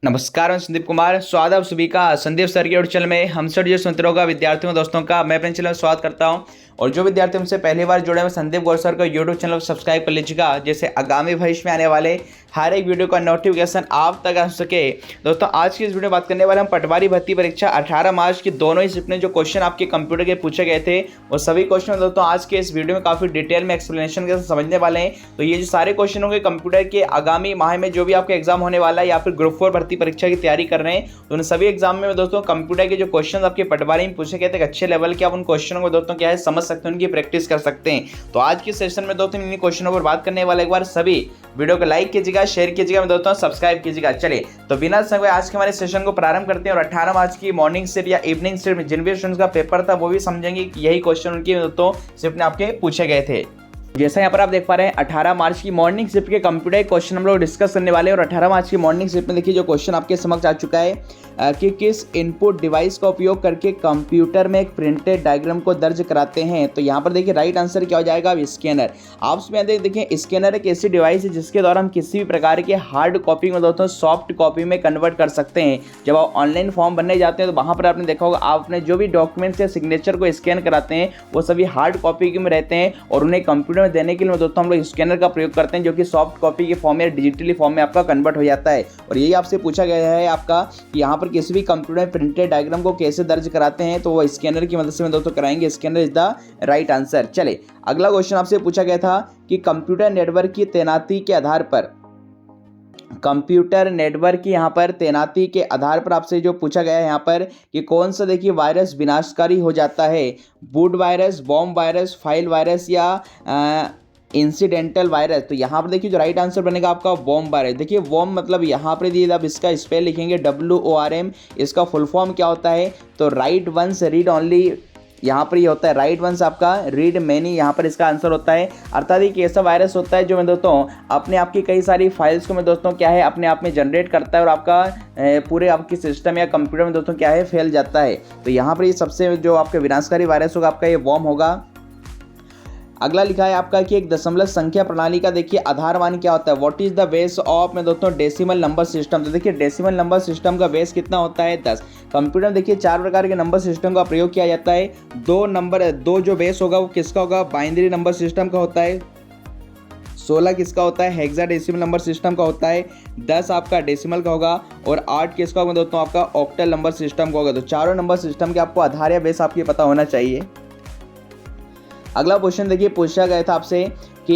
नमस्कार, मैं संदीप कुमार। स्वागत है आप सभी का संदीप सर के यूट्यूब चैनल में। हम सर जो सुनते होगा विद्यार्थियों दोस्तों का मैं अपने चैनल में स्वागत करता हूं। और जो विद्यार्थी हमसे पहली बार जुड़े हैं संदीप गौर सर का यूट्यूब चैनल सब्सक्राइब कर लीजिएगा, जैसे आगामी भविष्य में आने वाले हर एक वीडियो का नोटिफिकेशन आप तक आ सके। दोस्तों आज की इस वीडियो में बात करने वाले हम पटवारी भर्ती परीक्षा 18 मार्च की दोनों ही शिफ्ट में जो क्वेश्चन आपके कंप्यूटर के पूछे गए थे वो सभी क्वेश्चन दोस्तों आज के इस वीडियो में काफी डिटेल में एक्सप्लेनेशन के साथ समझने वाले हैं। तो ये जो सारे क्वेश्चन होंगे कंप्यूटर के आगामी माह में जो भी आपका एग्जाम होने वाला है या फिर ग्रुप 4 भर्ती परीक्षा की तैयारी कर रहे हैं तो उन सभी एग्जाम में दोस्तों कंप्यूटर के जो क्वेश्चन आपके पटवारी में पूछे गए थे अच्छे लेवल के, आप उन क्वेश्चनों को दोस्तों क्या है समझ सकते हैं, उनकी प्रैक्टिस कर सकते हैं। तो आज के सेशन में दोस्तों इन क्वेश्चनों पर बात करने वाले। एक बार सभी वीडियो को लाइक कीजिएगा, शेयर कीजिएगा, दोस्तों सब्सक्राइब कीजिएगा। चलिए तो बिना समय आज के हमारे सेशन को प्रारंभ करते हैं और 18 मार्च की मॉर्निंग शिफ्ट या इवनिंग शिफ्ट में जिन भी स्टूडेंट्स का पेपर था वो भी समझेंगे कि यही क्वेश्चन उनकी दोस्तों शिफ्ट में आपके पूछे गए थे। जैसा यहाँ पर आप देख पा रहे हैं 18 मार्च की मॉर्निंग शिफ्ट के कंप्यूटर क्वेश्चन हम लोग डिस्कस करने वाले हैं। और 18 मार्च की मॉर्निंग शिफ्ट में देखिए जो क्वेश्चन आपके समक्ष आ चुका है कि किस इनपुट डिवाइस का उपयोग करके कंप्यूटर में एक प्रिंटेड डायग्राम को दर्ज कराते हैं। तो यहाँ पर देखिए राइट आंसर क्या हो जाएगा, स्कैनर। आप उसमें देखिए स्कैनर एक ऐसी डिवाइस है जिसके द्वारा हम किसी भी प्रकार के हार्ड कॉपी को दोस्तों सॉफ्ट कॉपी में कन्वर्ट कर सकते हैं। जब आप ऑनलाइन फॉर्म भरने जाते हैं तो वहाँ पर आपने देखा होगा आपने जो भी डॉक्यूमेंट्स या सिग्नेचर को स्कैन कराते हैं वो सभी हार्ड कॉपी में रहते हैं और उन्हें कंप्यूटर में देने के लिए दोस्तों हम लोग स्कैनर का प्रयोग करते हैं जो कि सॉफ्ट कॉपी के फॉर्म या डिजिटली फॉर्म में आपका कन्वर्ट हो जाता है। और यही आपसे पूछा गया है आपका कि यहाँ पर किसी भी कंप्यूटर में प्रिंटेड डायग्राम को कैसे दर्ज कराते हैं, तो वो स्कैनर की मदद से दोस्तों कराएंगे। Scanner is the right answer. चले अगला क्वेश्चन आपसे पूछा गया था कि कंप्यूटर नेटवर्क की तैनाती के आधार पर तैनाती के आधार पर आपसे जो पूछा गया है यहाँ पर कि कौन सा देखिए वायरस विनाशकारी हो जाता है, boot virus, bomb virus, file virus या इंसिडेंटल वायरस। तो यहाँ पर देखिए जो राइट आंसर बनेगा आपका वॉर्म वायरस। देखिए वॉर्म मतलब यहाँ पर दिए आप इसका स्पेल लिखेंगे WORM, इसका फुल फॉर्म क्या होता है तो राइट वंस रीड ओनली, यहाँ पर ये होता है राइट वंस आपका रीड मैनी, यहाँ पर इसका आंसर होता है। अर्थात एक ऐसा वायरस होता है जो मैं दोस्तों अपने आप की कई सारी फाइल्स को मैं दोस्तों क्या है अपने आप में जनरेट करता है और आपका पूरे आपकी सिस्टम या कंप्यूटर में दोस्तों क्या है फैल जाता है। तो यहाँ पर ये सबसे जो आपका विनाशकारी वायरस होगा आपका ये वॉर्म होगा। अगला लिखा है आपका कि एक दशमलव संख्या प्रणाली का देखिए आधार मान क्या होता है, what is the base of में दोस्तों डेसिमल नंबर सिस्टम। तो देखिए डेसिमल नंबर सिस्टम का बेस कितना होता है 10। कंप्यूटर में देखिए 4 प्रकार के नंबर सिस्टम का प्रयोग किया जाता है। दो जो बेस होगा वो किसका होगा, बाइनरी नंबर सिस्टम का होता है। 16 किसका होता है, हेक्साडेसिमल नंबर सिस्टम का होता है। 10 आपका डेसिमल का होगा और 8 किसका होगा दोस्तों आपका ऑक्टल नंबर सिस्टम का होगा। तो चारों नंबर सिस्टम के आपको आधार या बेस आपको पता होना चाहिए। अगला क्वेश्चन देखिए पूछा गया था आपसे कि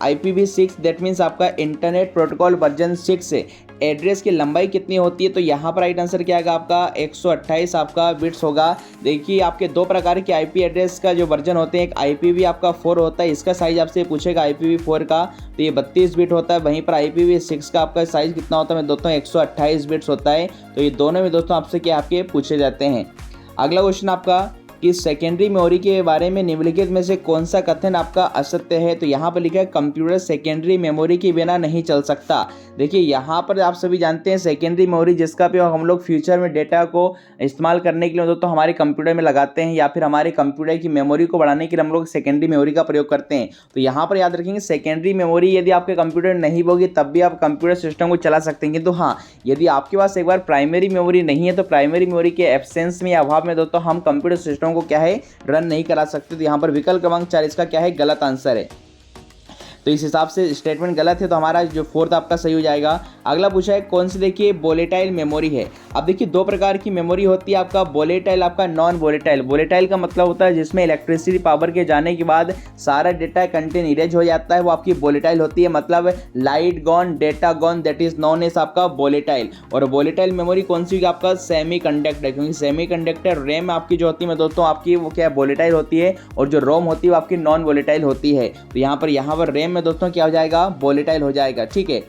IPv6 दैट मीन्स आपका इंटरनेट प्रोटोकॉल वर्जन 6 एड्रेस की लंबाई कितनी होती है। तो यहाँ पर राइट आंसर क्या आएगा आपका 128 आपका बिट्स होगा। देखिए आपके दो प्रकार के IP एड्रेस का जो वर्जन होते हैं, एक IPv आपका 4 होता है, इसका साइज आपसे पूछेगा IPv4 का तो ये 32 बिट होता है। वहीं पर IPv6 का आपका साइज कितना होता है दोस्तों 128 बिट्स होता है। तो ये दोनों में दोस्तों आपसे क्या आपके पूछे जाते हैं। अगला क्वेश्चन आपका कि सेकेंडरी मेमोरी के बारे में निम्नलिखित में से कौन सा कथन आपका असत्य है। तो यहाँ पर लिखा है कंप्यूटर सेकेंडरी मेमोरी के बिना नहीं चल सकता। देखिए यहाँ पर आप सभी जानते हैं सेकेंडरी मेमोरी जिसका उपयोग हम लोग फ्यूचर में डेटा को इस्तेमाल करने के लिए दोस्तों हमारे कंप्यूटर में लगाते हैं या फिर हमारे कंप्यूटर की मेमोरी को बढ़ाने के लिए हम लोग सेकेंडरी मेमोरी का प्रयोग करते हैं। तो यहाँ पर याद रखेंगे सेकेंडरी मेमोरी यदि आपके कंप्यूटर नहीं होगी तब भी आप कंप्यूटर सिस्टम को चला सकते हैं, किंतु हाँ यदि आपके पास एक बार प्राइमरी मेमोरी नहीं है तो प्राइमरी मेमोरी के एब्सेंस में या अभाव में दोस्तों हम कंप्यूटर सिस्टम को क्या है रन नहीं करा सकते। तो यहाँ पर विकल्प क्रमांक 4 इसका क्या है गलत आंसर है। तो इस हिसाब से स्टेटमेंट गलत है तो हमारा जो फोर्थ आपका सही हो जाएगा। अगला पूछा है कौन सी देखिए वोलेटाइल मेमोरी है। अब देखिए दो प्रकार की मेमोरी होती है आपका वोलेटाइल आपका नॉन वोलेटाइल। वोलेटाइल का मतलब होता है जिसमें इलेक्ट्रिसिटी पावर के जाने के बाद सारा डेटा कंटेंट इरेज हो जाता है, वो आपकी वोलेटाइल होती है। मतलब light gone data gone that is known as आपका वोलेटाइल। और वोलेटाइल मेमोरी कौन सी आपका सेमी कंडक्टर, क्योंकि सेमी कंडक्टर रैम आपकी जो होती है दोस्तों आपकी वो क्या वोलेटाइल होती है और जो रोम होती है वो आपकी नॉन वोलेटाइल होती है। तो यहाँ पर रैम में दोस्तों क्या हो जाएगा वोलेटाइल हो जाएगा, ठीक है।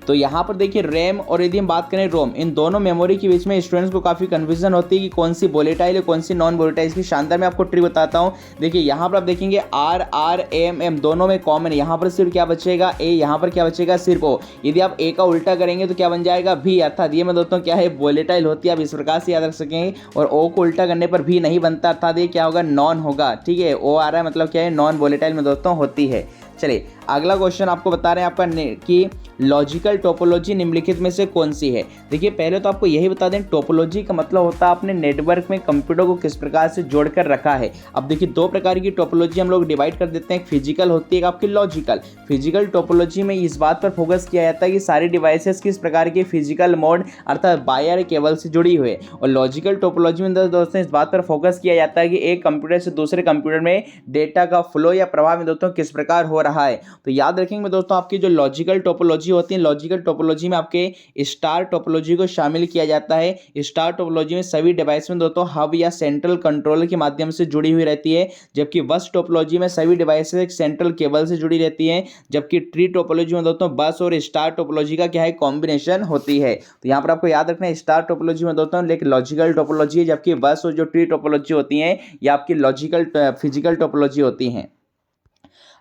तो यहाँ पर देखिए रैम और यदि हम बात करें रोम, इन दोनों मेमोरी के बीच में स्टूडेंट्स को काफ़ी कन्फ्यूजन होती है कि कौन सी वोलेटाइल है कौन सी नॉन वोलेटाइल। इसकी शानदार मैं आपको ट्रिक बताता हूँ। देखिए यहाँ पर आप देखेंगे RRAM दोनों में कॉमन है। यहाँ पर सिर्फ क्या बचेगा A, यहाँ पर क्या बचेगा सिर्फ O। यदि आप A का उल्टा करेंगे तो क्या बन जाएगा V, अर्थात ये में दोस्तों क्या है वोलेटाइल होती है। आप इस प्रकार से याद रख सकेंगे। और O को उल्टा करने पर भी नहीं बनता, अर्थात ये क्या होगा नॉन होगा, ठीक है। O आ रहा है मतलब क्या है नॉन वोलेटाइल में दोस्तों होती है। चलिए अगला क्वेश्चन आपको बता रहे हैं आपका कि लॉजिकल टोपोलॉजी निम्नलिखित में से कौन सी है। देखिए पहले तो आपको यही बता दें, टोपोलॉजी का मतलब होता है आपने नेटवर्क में कंप्यूटर को किस प्रकार से जोड़कर रखा है। अब देखिए दो प्रकार की टोपोलॉजी हम लोग डिवाइड कर देते हैं, एक फिजिकल होती है, एक आपकी लॉजिकल। फिजिकल टोपोलॉजी में इस बात पर फोकस किया जाता है कि सारी डिवाइसेस किस प्रकार के फिजिकल मोड अर्थात वायर केबल से जुड़ी हुई है। और लॉजिकल टोपोलॉजी में दोस्तों इस बात पर फोकस किया जाता है कि एक कंप्यूटर से दूसरे कंप्यूटर में डेटा का फ्लो या प्रवाह में दोस्तों किस प्रकार हो रहा है। तो याद रखेंगे दोस्तों आपकी जो लॉजिकल टोपोलॉजी होती है, लॉजिकल टोपोलॉजी में आपके स्टार टोपोलॉजी को शामिल किया जाता है। स्टार टोपोलॉजी में सभी डिवाइस में दोस्तों हब या सेंट्रल कंट्रोलर के माध्यम से जुड़ी हुई रहती है, जबकि बस टोपोलॉजी में सभी डिवाइसेस एक सेंट्रल केबल से जुड़ी रहती है, जबकि ट्री टोपोलॉजी में दोस्तों बस और स्टार टोपोलॉजी का क्या है कॉम्बिनेशन होती है। तो यहाँ पर आपको याद रखना है स्टार टोपोलॉजी में दोस्तों एक लॉजिकल टोपोलॉजी है, जबकि बस और जो ट्री टोपोलॉजी होती है ये आपकी लॉजिकल फिजिकल टोपोलॉजी होती हैं।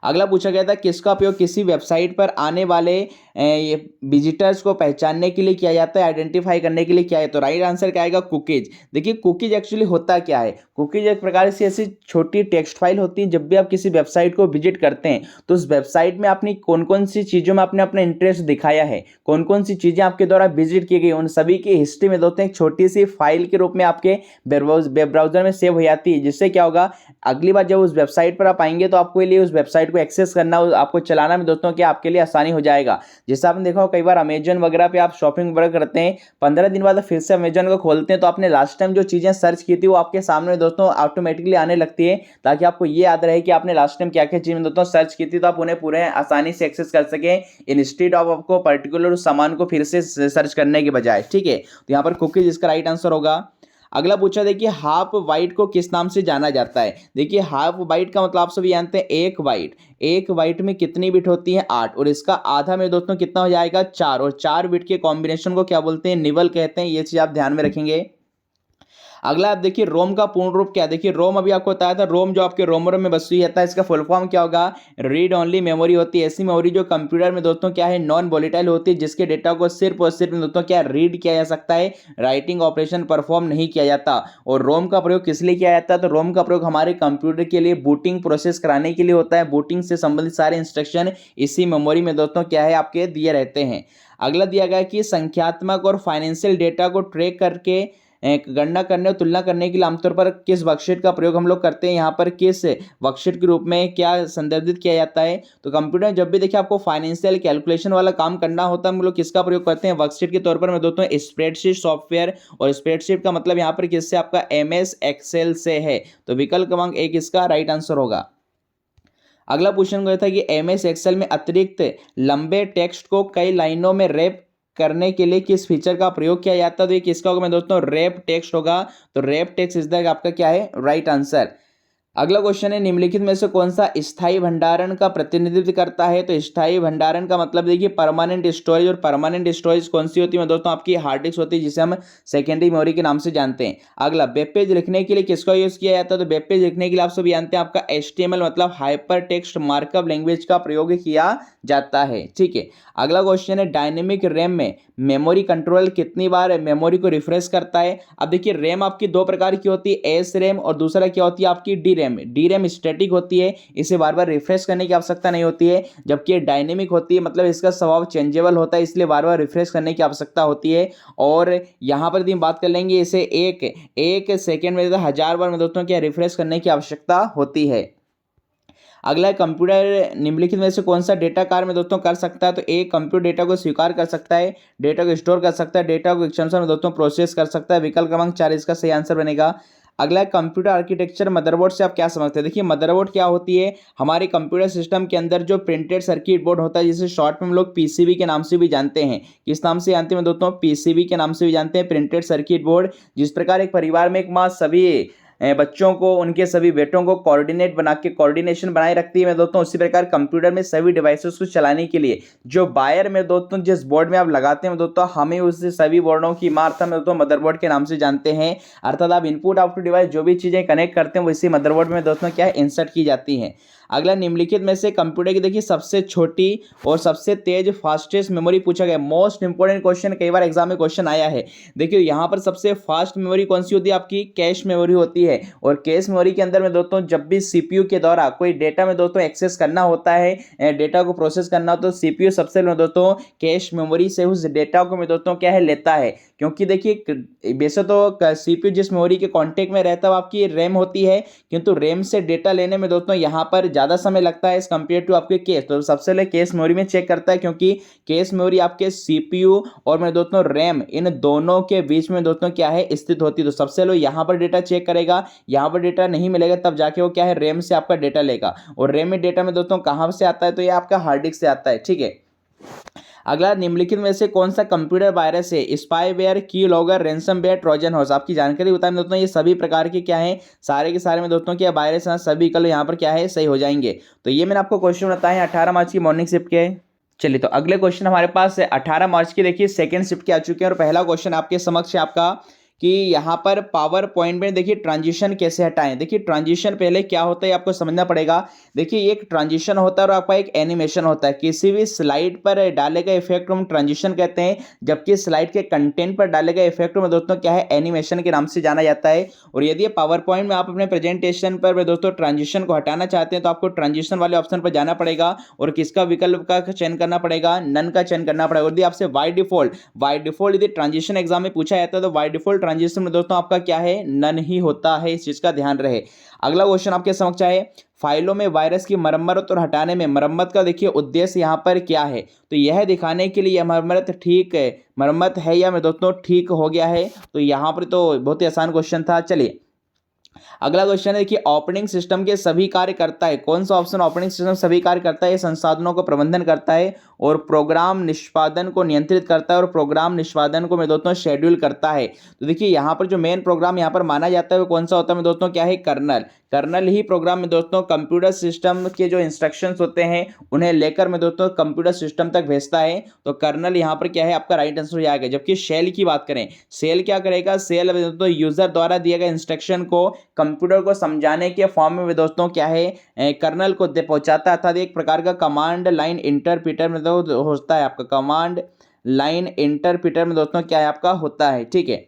अगला पूछा गया था किसका उपयोग किसी वेबसाइट पर आने वाले विजिटर्स को पहचानने के लिए किया जाता है, आइडेंटिफाई करने के लिए किया है। तो राइट आंसर क्या आएगा, कुकीज। देखिए कुकीज एक्चुअली होता क्या है, कुकीज एक प्रकार से ऐसी छोटी टेक्स्ट फाइल होती है। जब भी आप किसी वेबसाइट को विजिट करते हैं तो उस वेबसाइट में आपने कौन कौन सी चीज़ों में आपने अपना इंटरेस्ट दिखाया है, कौन कौन सी चीज़ें आपके द्वारा विजिट की गई, उन सभी की हिस्ट्री में दोस्तों एक छोटी सी फाइल के रूप में आपके वेब ब्राउजर में सेव हो जाती है। जिससे क्या होगा, अगली बार जब उस वेबसाइट पर आप आएंगे तो आपके लिए उस वेबसाइट को एक्सेस करना, आपको चलाना में दोस्तों क्या आपके लिए आसानी हो जाएगा। जैसे आपने देखा हो कई बार अमेजन वगैरह पे आप शॉपिंग वगैरह करते हैं, 15 दिन बाद फिर से अमेजन को खोलते हैं तो आपने लास्ट टाइम जो चीज़ें सर्च की थी वो आपके सामने दोस्तों ऑटोमेटिकली आने लगती है, ताकि आपको ये याद रहे कि आपने लास्ट टाइम क्या क्या चीज़ दोस्तों सर्च की थी, तो आप उन्हें पूरे आसानी से एक्सेस कर सकें इंस्टेड ऑफ आपको पर्टिकुलर सामान को फिर से सर्च करने के बजाय। ठीक है, तो यहाँ पर कुकीज इसका राइट आंसर होगा। अगला पूछा देखिए हाफ बाइट को किस नाम से जाना जाता है। देखिए हाफ बाइट का मतलब आप सभी जानते हैं एक बाइट, एक बाइट में कितनी बिट होती है 8, और इसका आधा में दोस्तों कितना हो जाएगा 4, और 4 बिट के कॉम्बिनेशन को क्या बोलते हैं, निबल कहते हैं। ये चीज़ आप ध्यान में रखेंगे। अगला आप देखिए रोम का पूर्ण रूप क्या है। देखिए रोम अभी आपको बताया था, रोम जो आपके रोमर में बसी रहता है, इसका फुल फॉर्म क्या होगा, रीड ओनली मेमोरी होती है। ऐसी मेमोरी जो कंप्यूटर में दोस्तों क्या है नॉन वोलेटाइल होती है, जिसके डेटा को सिर्फ और सिर्फ दोस्तों क्या रीड किया जा सकता है, राइटिंग ऑपरेशन परफॉर्म नहीं किया जाता। और रोम का प्रयोग किस लिए किया जाता है, तो रोम का प्रयोग हमारे कंप्यूटर के लिए बूटिंग प्रोसेस कराने के लिए होता है। बूटिंग से संबंधित सारे इंस्ट्रक्शन इसी मेमोरी में दोस्तों क्या है आपके दिए रहते हैं। अगला दिया गया कि संख्यात्मक और फाइनेंशियल डेटा को ट्रैक करके गणना करने और तुलना करने के लिए आमतौर पर किस वर्कशीट का प्रयोग हम लोग करते हैं। यहाँ पर किस वर्कशीट के रूप में क्या संदर्भित किया जाता है, तो कंप्यूटर जब भी देखिए आपको फाइनेंशियल कैलकुलेशन वाला काम करना होता है हम लोग किसका प्रयोग करते हैं, वर्कशीट के तौर पर मैं दोस्तों स्प्रेडशीट सॉफ्टवेयर। और स्प्रेडशीट का मतलब यहाँ पर किससे, आपका MS एक्सेल से है। तो विकल्प क्रमांक 1 इसका राइट आंसर होगा। अगला क्वेश्चन क्या था कि MS एक्सेल में अतिरिक्त लंबे टेक्स्ट को कई लाइनों में रैप करने के लिए किस फीचर का प्रयोग किया जाता है, तो ये किसका होगा मैं दोस्तों, रैप टेक्स्ट होगा। तो रैप टेक्स्ट इज द आपका क्या है राइट आंसर। अगला क्वेश्चन है निम्नलिखित में से कौन सा स्थायी भंडारण का प्रतिनिधित्व करता है। तो स्थायी भंडारण का मतलब देखिए परमानेंट स्टोरेज, और परमानेंट स्टोरेज कौन सी होती है दोस्तों, आपकी हार्ड डिस्क होती है, जिसे हम सेकेंडरी मेमोरी के नाम से जानते हैं। अगला वेब पेज लिखने के लिए किसका यूज किया जाता है, तो वेब पेज लिखने के लिए आप सब जानते हैं आपका HTML मतलब हाइपर टेक्स्ट मार्कअप लैंग्वेज का प्रयोग किया जाता है। ठीक है, अगला क्वेश्चन है डायनेमिक रैम में मेमोरी कंट्रोल कितनी बार मेमोरी को रिफ्रेश करता है। अब देखिए रैम आपकी दो प्रकार की होती है, SRAM और दूसरा क्या होती है आपकी DRAM स्टैटिक होती है, इसे बार बार रिफ्रेश करने की आवश्यकता नहीं होती है, जबकि ये डायनेमिक होती है मतलब इसका स्वभाव चेंजेबल होता है, इसलिए बार बार रिफ्रेश करने की आवश्यकता होती है। और यहाँ पर हम बात कर लेंगे इसे एक सेकेंड में 1000 बार में दोस्तों क्या रिफ्रेश करने की आवश्यकता होती है। अगला कंप्यूटर निम्नलिखित में से कौन सा डेटा कार्य में दोस्तों कर सकता है, तो एक कंप्यूटर डेटा को स्वीकार कर सकता है, डेटा को स्टोर कर सकता है, डेटा को एक्सटेंशन में दोस्तों प्रोसेस कर सकता है। विकल्प क्रमांक 4 इसका सही आंसर बनेगा। अगला कंप्यूटर आर्किटेक्चर मदरबोर्ड से आप क्या समझते हैं। देखिए मदरबोर्ड क्या होती है, हमारे कंप्यूटर सिस्टम के अंदर जो प्रिंटेड सर्किट बोर्ड होता है, जिसे शॉर्ट में हम लोग PCB के नाम से भी जानते हैं। किस नाम से जानते हैं दोस्तों, PCB के नाम से भी जानते हैं, प्रिंटेड सर्किट बोर्ड। जिस प्रकार एक परिवार में एक माँ सभी बच्चों को, उनके सभी बेटों को कोऑर्डिनेट बना के कोऑर्डिनेशन बनाए रखती है मैं दोस्तों, उसी प्रकार कंप्यूटर में सभी डिवाइसेस को चलाने के लिए जो वायर में दोस्तों जिस बोर्ड में आप लगाते हैं दोस्तों, हमें उस सभी बोर्डों की इमारत में दोस्तों मदरबोर्ड के नाम से जानते हैं। अर्थात आप इनपुट आउटपुट डिवाइस जो भी चीज़ें कनेक्ट करते हैं वो इसी मदरबोर्ड में दोस्तों क्या है इंसर्ट की जाती हैं। अगला, निम्नलिखित में से कंप्यूटर की देखिए सबसे छोटी और सबसे तेज फास्टेस्ट मेमोरी पूछा गया। मोस्ट इंपोर्टेंट क्वेश्चन, कई बार एग्जाम में क्वेश्चन आया है। देखिए यहाँ पर सबसे फास्ट मेमोरी कौन सी होती है, आपकी कैश मेमोरी होती है। और कैश मेमोरी के अंदर में दोस्तों जब भी सीपीयू के द्वारा कोई डेटा में दोस्तों एक्सेस करना होता है, डेटा को प्रोसेस करना हो, तो सीपीयू सबसे पहले दोस्तों कैश मेमोरी से उस डेटा को में दोस्तों क्या है लेता है। क्योंकि देखिए वैसे तो सीपीयू जिस मेमोरी के कांटेक्ट में रहता है वो आपकी रैम होती है, किंतु रैम से डेटा लेने में दोस्तों यहाँ पर ज़्यादा समय लगता है एज कम्पेयर टू आपके केस। तो सबसे पहले केस मेमोरी में चेक करता है, क्योंकि केस मेमोरी आपके सीपीयू और में दोस्तों रैम इन दोनों के बीच में दोस्तों क्या है स्थित होती है। तो सबसे पहले यहाँ पर डेटा चेक करेगा, यहाँ पर डेटा नहीं मिलेगा तब जाके वो क्या है रैम से आपका डेटा लेगा। और रैम में डेटा में दोस्तों कहाँ से आता है, तो ये आपका हार्ड डिस्क से आता है, ठीक है। अगला, निम्नलिखित में से कौन सा कंप्यूटर वायरस है, spyware, keylogger, ransomware, Trojan horse. आपकी जानकारी बताएं दोस्तों, ये सभी प्रकार के क्या है, सारे के सारे में दोस्तों क्या वायरस हैं, सभी कल यहाँ पर क्या है सही हो जाएंगे। तो ये मैंने आपको क्वेश्चन बताए 18 मार्च की मॉर्निंग शिफ्ट के। चलिए तो अगले क्वेश्चन हमारे पास है 18 मार्च की, देखिए सेकंड शिफ्ट के आ चुके हैं। और पहला क्वेश्चन आपके समक्ष है आपका कि यहाँ पर पावर पॉइंट में देखिए ट्रांजिशन कैसे हटाएं। देखिए ट्रांजिशन पहले क्या होता है आपको समझना पड़ेगा। देखिए एक ट्रांजिशन होता है और आपका एक एनिमेशन होता है। किसी भी स्लाइड पर डाले गए इफेक्ट हम ट्रांजिशन कहते हैं, जबकि स्लाइड के कंटेंट पर डाले गए इफेक्ट में दोस्तों क्या है एनिमेशन के नाम से जाना जाता है। और यदि पावर पॉइंट में आप अपने प्रेजेंटेशन पर दोस्तों ट्रांजिशन को हटाना चाहते हैं तो आपको ट्रांजिशन वाले ऑप्शन पर जाना पड़ेगा और किसका विकल्प का चयन करना पड़ेगा, नन का चयन करना पड़ेगा। यदि आपसे बाय डिफॉल्ट यदि ट्रांजिशन एग्जाम में पूछा जाता है तो बाय डिफॉल्ट ट्रांजिशन में दोस्तों आपका क्या है नन ही होता है, इस चीज का ध्यान रहे। अगला क्वेश्चन आपके समक्ष है, फाइलों में वायरस की मरम्मत और हटाने में मरम्मत का देखिए उद्देश्य यहाँ पर क्या है। तो यह दिखाने के लिए यह मरम्मत है या मैं दोस्तों ठीक हो गया है। तो यहाँ पर तो बहुत ही आसान क्वेश्चन था। चलिए अगला क्वेश्चन है, देखिए ऑपरेटिंग सिस्टम के सभी कार्य करता है। कौन सा ऑप्शन ऑपरेटिंग सिस्टम सभी कार्य करता है, संसाधनों को प्रबंधन करता है और प्रोग्राम निष्पादन को नियंत्रित करता है और प्रोग्राम निष्पादन को मैं दोस्तों शेड्यूल करता है। तो देखिए यहाँ पर जो मेन प्रोग्राम यहाँ पर माना जाता है वो कौन सा होता है मैं दोस्तों क्या है, कर्नल ही प्रोग्राम में दोस्तों कंप्यूटर सिस्टम के जो इंस्ट्रक्शंस होते हैं उन्हें लेकर में दोस्तों कंप्यूटर सिस्टम तक भेजता है। तो कर्नल यहाँ पर क्या है आपका राइट आंसर हो जाएगा। जबकि शेल की बात करें, शेल क्या करेगा, शेल दोस्तों यूजर द्वारा दिए गए इंस्ट्रक्शन को कंप्यूटर को समझाने के फॉर्म में दोस्तों क्या है कर्नल को पहुंचाता है। अर्थात एक प्रकार का कमांड लाइन इंटरप्रीटर में तो होता है आपका, कमांड लाइन इंटरप्रीटर में दोस्तों क्या है आपका होता है, ठीक है।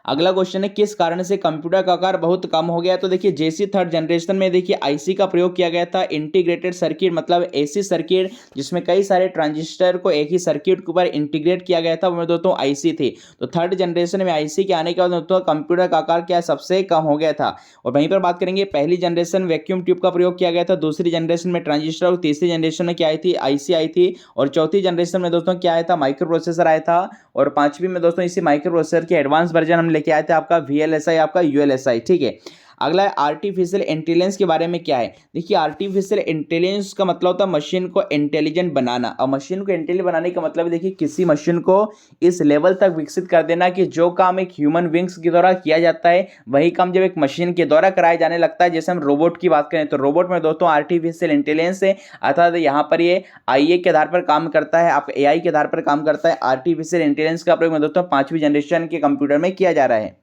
अगला क्वेश्चन है, किस कारण से कंप्यूटर का आकार बहुत कम हो गया। तो देखिए जैसी थर्ड जनरेशन में देखिए आईसी का प्रयोग किया गया था, इंटीग्रेटेड सर्किट मतलब ऐसी सर्किट जिसमें कई सारे ट्रांजिस्टर को एक ही सर्किट के ऊपर इंटीग्रेट किया गया था, वो दोस्तों आईसी थी। तो थर्ड जनरेशन में आईसी के आने के बाद दोस्तों कंप्यूटर का आकार क्या सबसे कम हो गया था। और वहीं पर बात करेंगे, पहली जनरेशन वैक्यूम ट्यूब का प्रयोग किया गया था, दूसरी जनरेशन में ट्रांजिस्टर, और तीसरी जनरेशन में क्या आई थी, आईसी आई थी, और चौथी जनरेशन में दोस्तों क्या आया था, माइक्रो प्रोसेसर आया था, और पांचवी में दोस्तों इसी माइक्रो प्रोसेसर के एडवांस वर्जन हम लेके आए थे आपका VLSI, आपका ULSI, ठीक है। अगला है आर्टिफिशियल इंटेलिजेंस के बारे में क्या है। देखिए आर्टिफिशियल इंटेलिजेंस का मतलब होता है मशीन को इंटेलिजेंट बनाना। और मशीन को इंटेलिजेंट बनाने का मतलब देखिए किसी मशीन को इस लेवल तक विकसित कर देना कि जो काम एक ह्यूमन बींग्स के द्वारा किया जाता है वही काम जब एक मशीन के द्वारा कराया जाने लगता है। जैसे हम रोबोट की बात करें तो रोबोट में दोस्तों आर्टिफिशियल इंटेलिजेंस है, अर्थात यहाँ पर ये IA के आधार पर काम करता है, आप AI के आधार पर काम करता है। आर्टिफिशियल इंटेलिजेंस का प्रयोग दोस्तों 5वीं जनरेशन के कंप्यूटर में किया जा रहा है।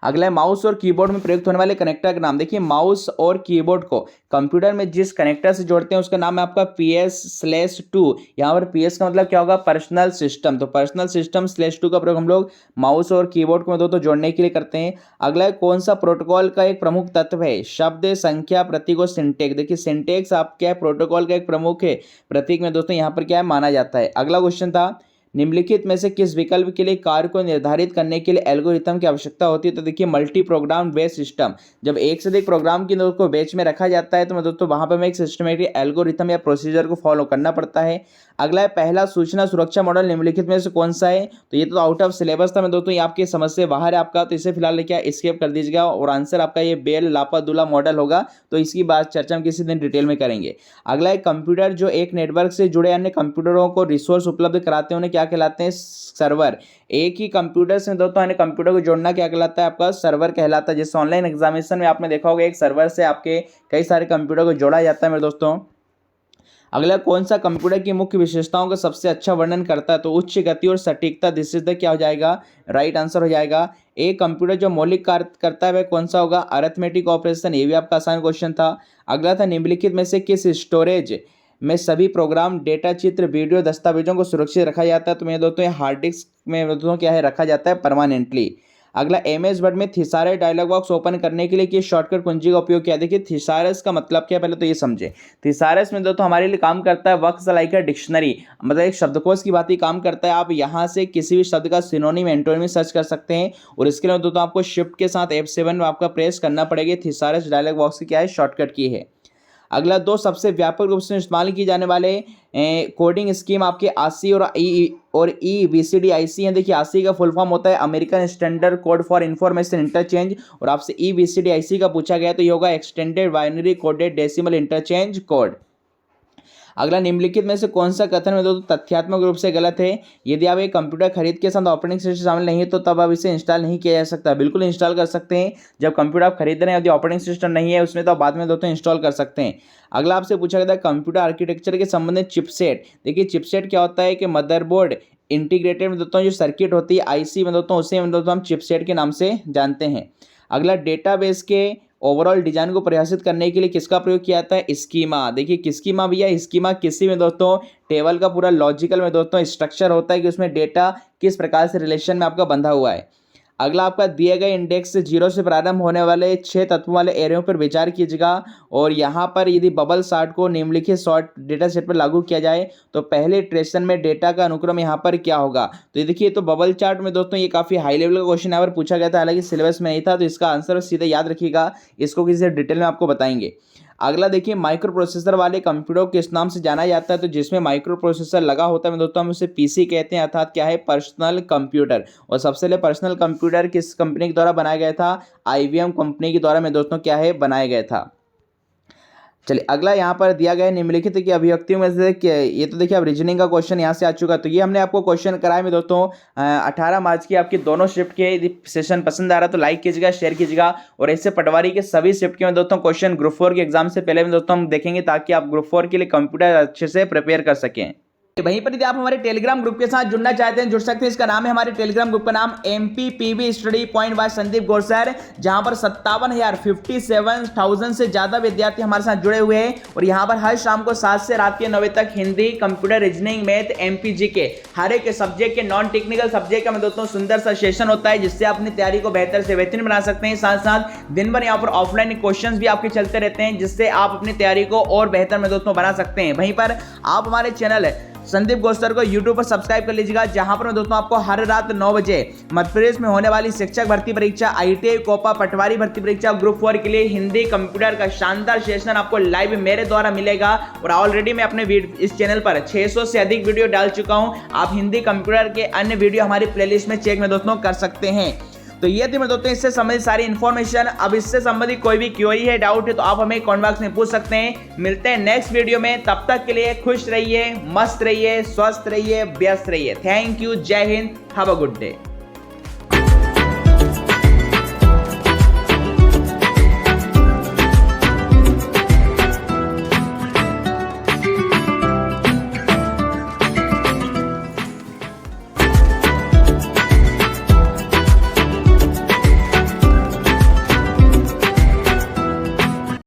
अगला है माउस और कीबोर्ड में प्रयुक्त होने वाले कनेक्टर का नाम। देखिए माउस और कीबोर्ड को कंप्यूटर में जिस कनेक्टर से जोड़ते हैं उसका नाम है आपका PS/2। यहाँ पर PS का मतलब क्या होगा, पर्सनल सिस्टम। तो पर्सनल सिस्टम /2 का प्रयोग हम लोग माउस और कीबोर्ड को दोस्तों जोड़ने के लिए करते हैं। अगला है कौन सा प्रोटोकॉल का एक प्रमुख तत्व है, शब्द, संख्या, प्रतीक और सिंटेक्स। देखिए सिंटेक्स आपका प्रोटोकॉल का एक प्रमुख है प्रतीक में दोस्तों यहाँ पर क्या है माना जाता है। अगला क्वेश्चन था, निम्नलिखित में से किस विकल्प के लिए कार्य को निर्धारित करने के लिए एल्गोरिथम की आवश्यकता होती है। तो देखिए मल्टी प्रोग्राम बेस सिस्टम, जब एक से अधिक प्रोग्राम की नोड को बेच में रखा जाता है तो दोस्तों वहां पर हमें एक सिस्टमेटिक एल्गोरिथम या प्रोसीजर को फॉलो करना पड़ता है। अगला है पहला सूचना सुरक्षा मॉडल निम्नलिखित में से कौन सा है। तो ये तो आउट ऑफ सिलेबस था मैं दोस्तों, ये आपकी समझ से बाहर है आपका, तो इसे फिलहाल क्या स्किप कर दीजिएगा। और आंसर आपका ये बेल लापादुला मॉडल होगा, तो इसकी बात चर्चा हम किसी दिन डिटेल में करेंगे। अगला है कंप्यूटर जो एक नेटवर्क से जुड़े अन्य कंप्यूटरों को रिसोर्स उपलब्ध कराते हैं उन्हें क्या कहलाते हैं, सर्वर। एक ही कंप्यूटर से दोस्तों अन्य कंप्यूटर को जोड़ना क्या कहलाता है, आपका सर्वर कहलाता है। जैसे ऑनलाइन एग्जामिनेशन में आपने देखा होगा एक सर्वर से आपके कई सारे कंप्यूटर को जोड़ा जाता है मेरे दोस्तों। अगला, कौन सा कंप्यूटर की मुख्य विशेषताओं का सबसे अच्छा वर्णन करता है? तो उच्च गति और सटीकता। दिस इज द क्या हो जाएगा? राइट आंसर हो जाएगा। एक कंप्यूटर जो मौलिक कार्य करता है वह कौन सा होगा? Arithmetic operation. ये भी आपका आसान क्वेश्चन था। अगला था, निम्नलिखित में से किस स्टोरेज में सभी प्रोग्राम, डेटा, चित्र, वीडियो, दस्तावेजों को सुरक्षित रखा जाता है? तो मैं दोस्तों ये हार्ड डिस्क में दोस्तों क्या है रखा जाता है परमानेंटली। अगला, एमएस वर्ड में थिसारस डायलॉग बॉक्स ओपन करने के लिए किस शॉर्टकट कुंजी का उपयोग किया? देखिए थिसारस का मतलब क्या है पहले तो ये समझे। थिसारस में दोस्तों हमारे लिए काम करता है वर्क्स लाइक अ डिक्शनरी, मतलब एक शब्दकोश की बात ही काम करता है। आप यहाँ से किसी भी शब्द का सिनोनिम एंटोनिम सर्च कर सकते हैं और इसके लिए दोस्तों आपको शिफ्ट के साथ F7 में आपका प्रेस करना पड़ेगा। थिसारस डायलॉग बॉक्स की क्या है? शॉर्टकट की है। अगला, दो सबसे व्यापक रूप से इस्तेमाल किए जाने वाले कोडिंग स्कीम आपके ASCII और EBCDIC हैं। देखिए ASCII का फुल फॉर्म होता है American standard code for information interchange, और आपसे EBCDIC का पूछा गया तो ये होगा extended binary coded decimal interchange code. अगला, निम्नलिखित में से कौन सा कथन में दोस्तों तथ्यात्मक रूप से गलत है? यदि आप एक कंप्यूटर खरीद के साथ ऑपरेटिंग सिस्टम शामिल नहीं है तो तब आप इसे इंस्टॉल नहीं किया जा सकता। बिल्कुल इंस्टॉल कर सकते हैं। जब कंप्यूटर आप खरीद रहे हैं यदि ऑपरेटिंग सिस्टम नहीं है उसमें तो आप बाद में दोस्तों इंस्टॉल कर सकते हैं। अगला आपसे पूछा गया था कंप्यूटर आर्किटेक्चर के संबंधित चिपसेट। देखिए चिपसेट क्या होता है कि मदरबोर्ड इंटीग्रेटेड में दोस्तों जो सर्किट होती है IC में दोस्तों उसे हम चिपसेट के नाम से जानते हैं। अगला, डेटाबेस के ओवरऑल डिजाइन को परिभाषित करने के लिए किसका प्रयोग किया जाता है? स्कीमा। देखिए किसकीमा भैया? स्कीमा किसी में दोस्तों टेबल का पूरा लॉजिकल में दोस्तों स्ट्रक्चर होता है कि उसमें डेटा किस प्रकार से रिलेशन में आपका बंधा हुआ है। अगला, आपका दिए गए इंडेक्स 0 से प्रारंभ होने वाले 6 तत्वों वाले एरेयों पर विचार कीजिएगा और यहाँ पर यदि बबल सॉर्ट को निम्नलिखित सॉर्ट डेटा सेट पर लागू किया जाए तो पहले इटरेशन में डेटा का अनुक्रम यहाँ पर क्या होगा? तो ये देखिए तो बबल चार्ट में दोस्तों ये काफ़ी हाई लेवल का क्वेश्चन यहाँ पर पूछा गया था, हालांकि सिलेबस में नहीं था, तो इसका आंसर सीधे याद रखिएगा, इसको किसी डिटेल में आपको बताएंगे। अगला देखिए, माइक्रो प्रोसेसर वाले कंप्यूटर को किस नाम से जाना जाता है? तो जिसमें माइक्रो प्रोसेसर लगा होता है दोस्तों हम उसे PC कहते हैं, अर्थात क्या है? Personal computer. और सबसे पहले पर्सनल कंप्यूटर किस कंपनी के द्वारा बनाया गया था? IBM कंपनी के द्वारा में दोस्तों क्या है बनाया गया था। चलिए अगला यहाँ पर दिया गया है निम्नलिखित की अभिव्यक्तियों में से ये तो देखिए अब रीजनिंग का क्वेश्चन यहाँ से आ चुका, तो ये हमने आपको क्वेश्चन कराया में दोस्तों 18 मार्च की आपकी दोनों शिफ्ट के सेशन पसंद आ रहा है तो लाइक कीजिएगा, शेयर कीजिएगा। और ऐसे पटवारी के सभी शिफ्ट के में दोस्तों क्वेश्चन ग्रुप 4 के एग्जाम से पहले में दोस्तों हम देखेंगे ताकि आप ग्रुप 4 के लिए कंप्यूटर अच्छे से प्रिपेयर कर सकें। वहीं पर यदि आप हमारे टेलीग्राम ग्रुप के साथ जुड़ना चाहते हैं जुड़ सकते हैं। इसका नाम है, हमारे टेलीग्राम ग्रुप का नाम MPPB study point by Sandeep Gorsar, जहां पर 57,000 से ज्यादा विद्यार्थी हमारे साथ जुड़े हुए हैं। और यहां पर हर शाम को 7 से रात के 9 बजे तक Hindi, computer, reasoning, math, MPG के हर एक सब्जेक्ट के नॉन टेक्निकल सब्जेक्ट का दोस्तों सुंदर सा सेशन होता है जिससे आप अपनी तैयारी को बेहतर से बेहतरीन बना सकते हैं। साथ साथ दिन भर यहाँ पर ऑफलाइन क्वेश्चन भी आपके चलते रहते हैं जिससे आप अपनी तैयारी को और बेहतर में दोस्तों बना सकते हैं। वहीं पर आप हमारे चैनल संदीप गोस्तर को YouTube पर सब्सक्राइब कर लीजिएगा, जहां पर मैं दोस्तों आपको हर रात 9 बजे मध्य प्रदेश में होने वाली शिक्षक भर्ती परीक्षा, ITI, कोपा, पटवारी भर्ती परीक्षा, ग्रुप 4 के लिए हिंदी, कंप्यूटर का शानदार सेशन आपको लाइव मेरे द्वारा मिलेगा। और ऑलरेडी मैं अपने इस चैनल पर 600 से अधिक वीडियो डाल चुका हूं। आप हिंदी, कंप्यूटर के अन्य वीडियो हमारी प्लेलिस्ट में चेक में दोस्तों कर सकते हैं। तो ये थी मेरे दोस्तों इससे संबंधित सारी इन्फॉर्मेशन। अब इससे संबंधित कोई भी क्वेरी है, डाउट है तो आप हमें कमेंट बॉक्स में पूछ सकते हैं। मिलते हैं नेक्स्ट वीडियो में, तब तक के लिए खुश रहिए, मस्त रहिए, स्वस्थ रहिए, व्यस्त रहिए। थैंक यू, जय Hind, have a good day.